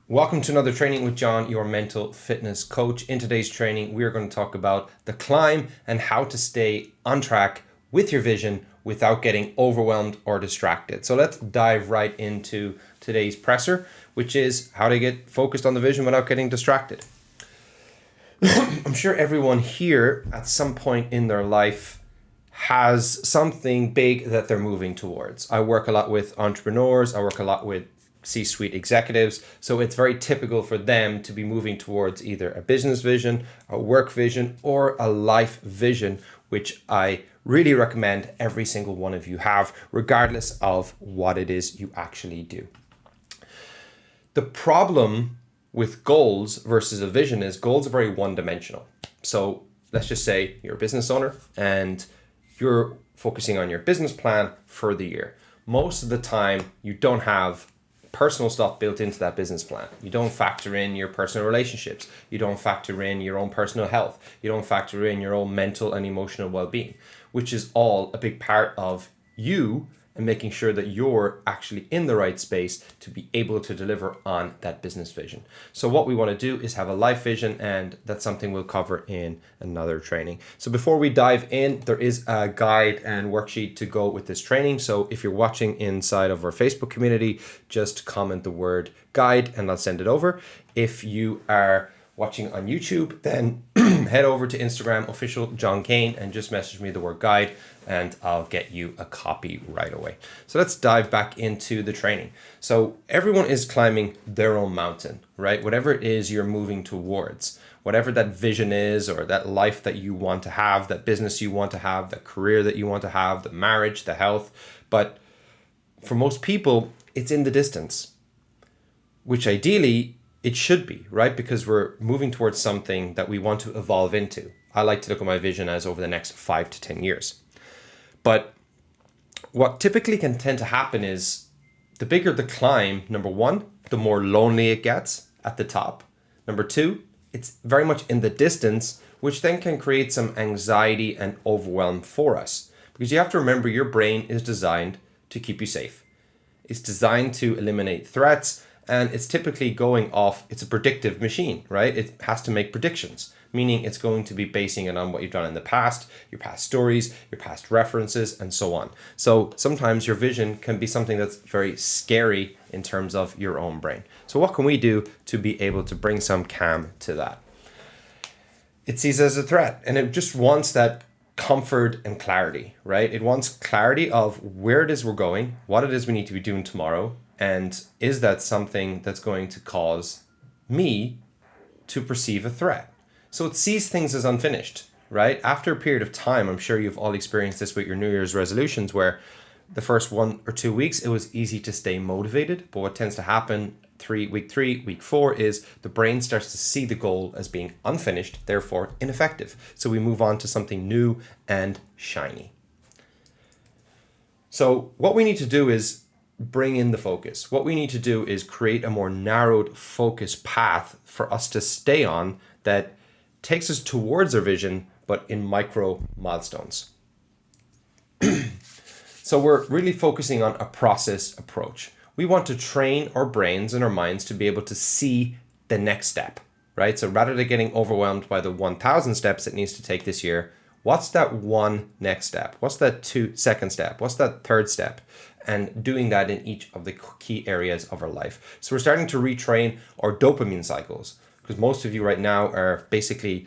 Welcome to another training with John, your mental fitness coach. In today's training, we are going to talk about the climb and how to stay on track with your vision without getting overwhelmed or distracted. So let's dive right into today's presser, which is how to get focused on the vision without getting distracted. I'm sure everyone here at some point in their life has something big that they're moving towards. I work a lot with entrepreneurs. I work a lot with C-suite executives. So it's very typical for them to be moving towards either a business vision, a work vision, or a life vision, which I really recommend every single one of you have, regardless of what it is you actually do. The problem with goals versus a vision is goals are very one-dimensional. So let's just say you're a business owner and you're focusing on your business plan for the year. Most of the time, you don't have personal stuff built into that business plan. You don't factor in your personal relationships. You don't factor in your own personal health. You don't factor in your own mental and emotional well-being, which is all a big part of you and making sure that you're actually in the right space to be able to deliver on that business vision. So what we want to do is have a life vision, and that's something we'll cover in another training. So before we dive in, there is a guide and worksheet to go with this training. So if you're watching inside of our Facebook community, just comment the word guide and I'll send it over. If you are watching on YouTube, then head over to Instagram, official John Kane, and just message me the word guide and I'll get you a copy right away. So let's dive back into the training. So everyone is climbing their own mountain, right? Whatever it is you're moving towards, whatever that vision is, or that life that you want to have, that business you want to have, that career that you want to have, the marriage, the health. But for most people, it's in the distance, which ideally it should be, right? Because we're moving towards something that we want to evolve into. I like to look at my vision as over the next 5 to 10 years. But what typically can tend to happen is the bigger the climb, number one, the more lonely it gets at the top. Number two, it's very much in the distance, which then can create some anxiety and overwhelm for us. Because you have to remember, your brain is designed to keep you safe. It's designed to eliminate threats, and it's typically going off, it's a predictive machine, right? It has to make predictions, meaning it's going to be basing it on what you've done in the past, your past stories, your past references, and so on. So sometimes your vision can be something that's very scary in terms of your own brain. So what can we do to be able to bring some calm to that? It sees it as a threat, and it just wants that comfort and clarity, right? It wants clarity of where it is we're going, what it is we need to be doing tomorrow, and is that something that's going to cause me to perceive a threat? So it sees things as unfinished, right? After a period of time, I'm sure you've all experienced this with your New Year's resolutions, where the first 1 or 2 weeks, it was easy to stay motivated. But what tends to happen week 3, week 4 is the brain starts to see the goal as being unfinished, therefore ineffective. So we move on to something new and shiny. So what we need to do is bring in the focus. What we need to do is create a more narrowed focus path for us to stay on that takes us towards our vision, but in micro milestones. So we're really focusing on a process approach. We want to train our brains and our minds to be able to see the next step, right? So rather than getting overwhelmed by the 1,000 steps it needs to take this year, what's that one next step? What's that second step? What's that third step? And doing that in each of the key areas of our life. So we're starting to retrain our dopamine cycles, because most of you right now are basically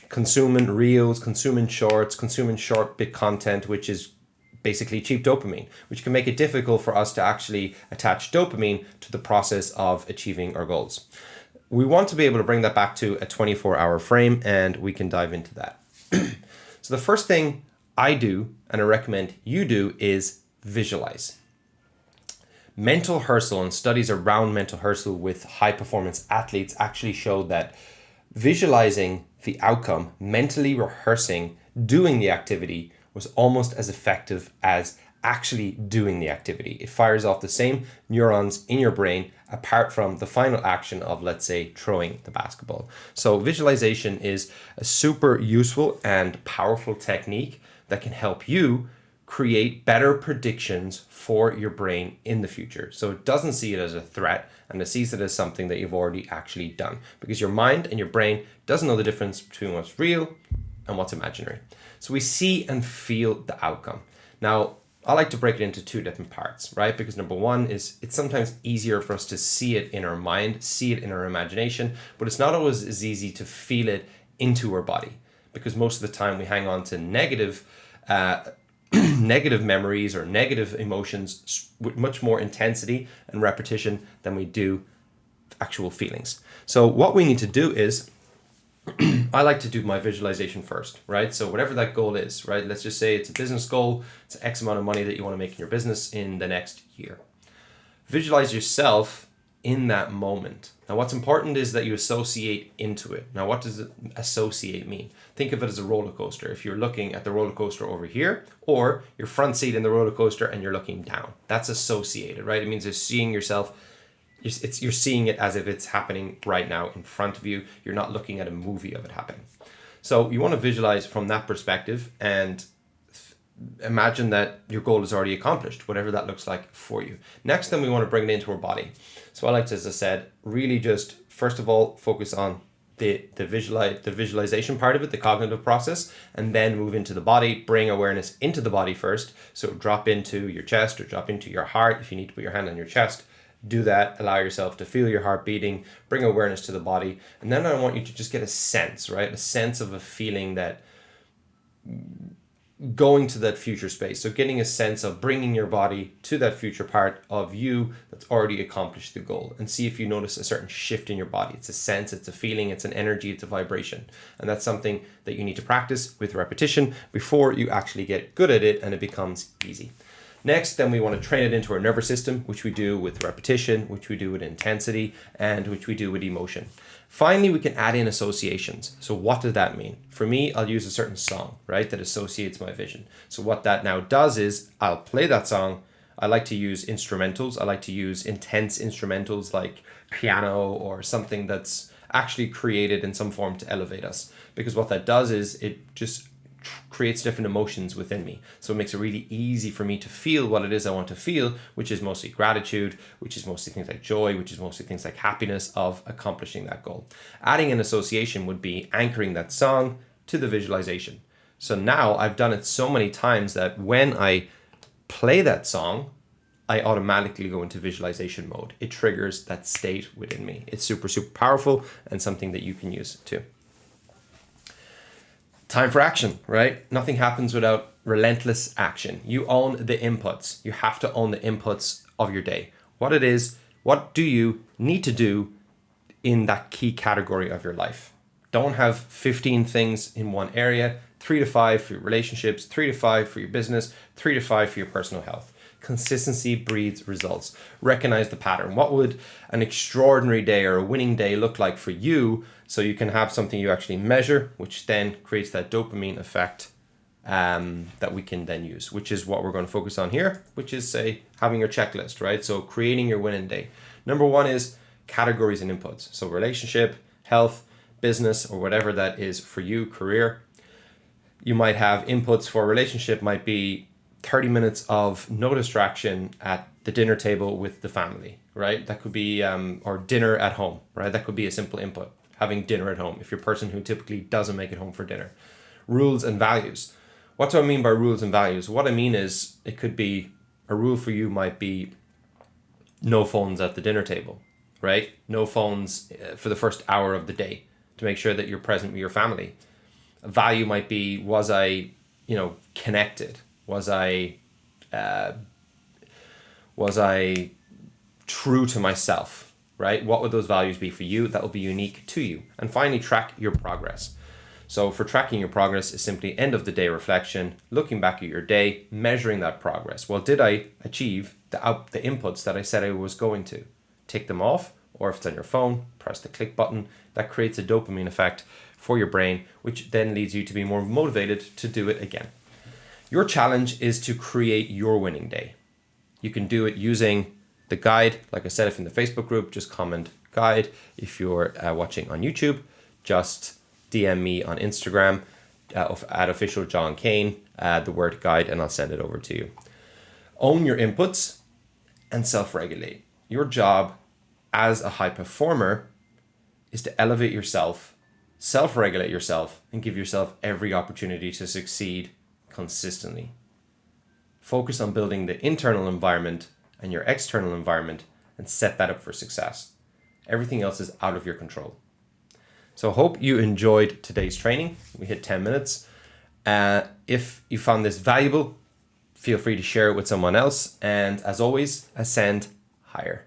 consuming reels, consuming shorts, consuming short bit content, which is basically cheap dopamine, which can make it difficult for us to actually attach dopamine to the process of achieving our goals. We want to be able to bring that back to a 24-hour frame, and we can dive into that. So the first thing I do, and I recommend you do, is visualize. Mental rehearsal and studies around mental rehearsal with high performance athletes actually show that visualizing the outcome, mentally rehearsing, doing the activity was almost as effective as actually doing the activity. It fires off the same neurons in your brain apart from the final action of, let's say, throwing the basketball. So visualization is a super useful and powerful technique that can help you create better predictions for your brain in the future. So it doesn't see it as a threat, and it sees it as something that you've already actually done, because your mind and your brain doesn't know the difference between what's real and what's imaginary. So we see and feel the outcome. Now, I like to break it into two different parts, right? Because number one is it's sometimes easier for us to see it in our mind, see it in our imagination, but it's not always as easy to feel it into our body, because most of the time we hang on to negative negative memories or negative emotions with much more intensity and repetition than we do actual feelings. So what we need to do is, I like to do my visualization first, right? So whatever that goal is, right? Let's just say it's a business goal. It's X amount of money that you want to make in your business in the next year. Visualize yourself in that moment. Now, what's important is that you associate into it. Now, what does it associate mean? Think of it as a roller coaster. If you're looking at the roller coaster over here, or your front seat in the roller coaster and you're looking down, that's associated, right? It means you're seeing yourself. You're seeing it as if it's happening right now in front of you. You're not looking at a movie of it happening. So you want to visualize from that perspective and imagine that your goal is already accomplished, whatever that looks like for you. Next, then we want to bring it into our body. So I like to, as I said, really just first of all focus on the visualization part of it, the cognitive process, and then move into the body. Bring awareness into the body first. So drop into your chest or drop into your heart. If you need to put your hand on your chest, do that. Allow yourself to feel your heart beating, bring awareness to the body. And then I want you to just get a sense, right? A sense of a feeling that going to that future space. So getting a sense of bringing your body to that future part of you that's already accomplished the goal, and see if you notice a certain shift in your body. It's a sense, it's a feeling, it's an energy, it's a vibration. And that's something that you need to practice with repetition before you actually get good at it and it becomes easy. Next, then we want to train it into our nervous system, which we do with repetition, which we do with intensity, and which we do with emotion. Finally, we can add in associations. So what does that mean? For me, I'll use a certain song, right, that associates my vision. So what that now does is I'll play that song. I like to use instrumentals. I like to use intense instrumentals like piano or something that's actually created in some form to elevate us. Because what that does is it just creates different emotions within me. So it makes it really easy for me to feel what it is I want to feel, which is mostly gratitude, which is mostly things like joy, which is mostly things like happiness of accomplishing that goal. Adding an association would be anchoring that song to the visualization. So now I've done it so many times that when I play that song, I automatically go into visualization mode. It triggers that state within me. It's super, super powerful and something that you can use too. Time for action, right? Nothing happens without relentless action. You own the inputs. You have to own the inputs of your day. What it is, what do you need to do in that key category of your life? Don't have 15 things in one area. 3 to 5 for your relationships, 3 to 5 for your business, 3 to 5 for your personal health. Consistency breeds results. Recognize the pattern. What would an extraordinary day or a winning day look like for you, so you can have something you actually measure, which then creates that dopamine effect that we can then use, which is what we're going to focus on here, which is, say, having your checklist, right? So creating your winning day. Number one is categories and inputs. So relationship, health, business, or whatever that is for you, career. You might have inputs for relationship might be 30 minutes of no distraction at the dinner table with the family, right? That could be, or dinner at home, right? That could be a simple input, having dinner at home if you're a person who typically doesn't make it home for dinner. Rules and values. What do I mean by rules and values? What I mean is it could be, a rule for you might be no phones at the dinner table, right? No phones for the first hour of the day to make sure that you're present with your family. A value might be, was I, connected? Was I true to myself, right? What would those values be for you? That will be unique to you. And finally, track your progress. So for tracking your progress is simply end of the day reflection, looking back at your day, measuring that progress. Well, did I achieve the inputs that I said I was going to? Tick them off, or if it's on your phone, press the click button. That creates a dopamine effect for your brain, which then leads you to be more motivated to do it again. Your challenge is to create your winning day. You can do it using the guide. Like I said, if in the Facebook group, just comment guide. If you're watching on YouTube, just DM me on Instagram. at official John Kane, the word guide, and I'll send it over to you. Own your inputs and self-regulate. Your job as a high performer is to elevate yourself, self-regulate yourself, and give yourself every opportunity to succeed consistently. Focus on building the internal environment and your external environment and set that up for success. Everything else is out of your control. So I hope you enjoyed today's training. We hit 10 minutes. If you found this valuable, feel free to share it with someone else. And as always, ascend higher.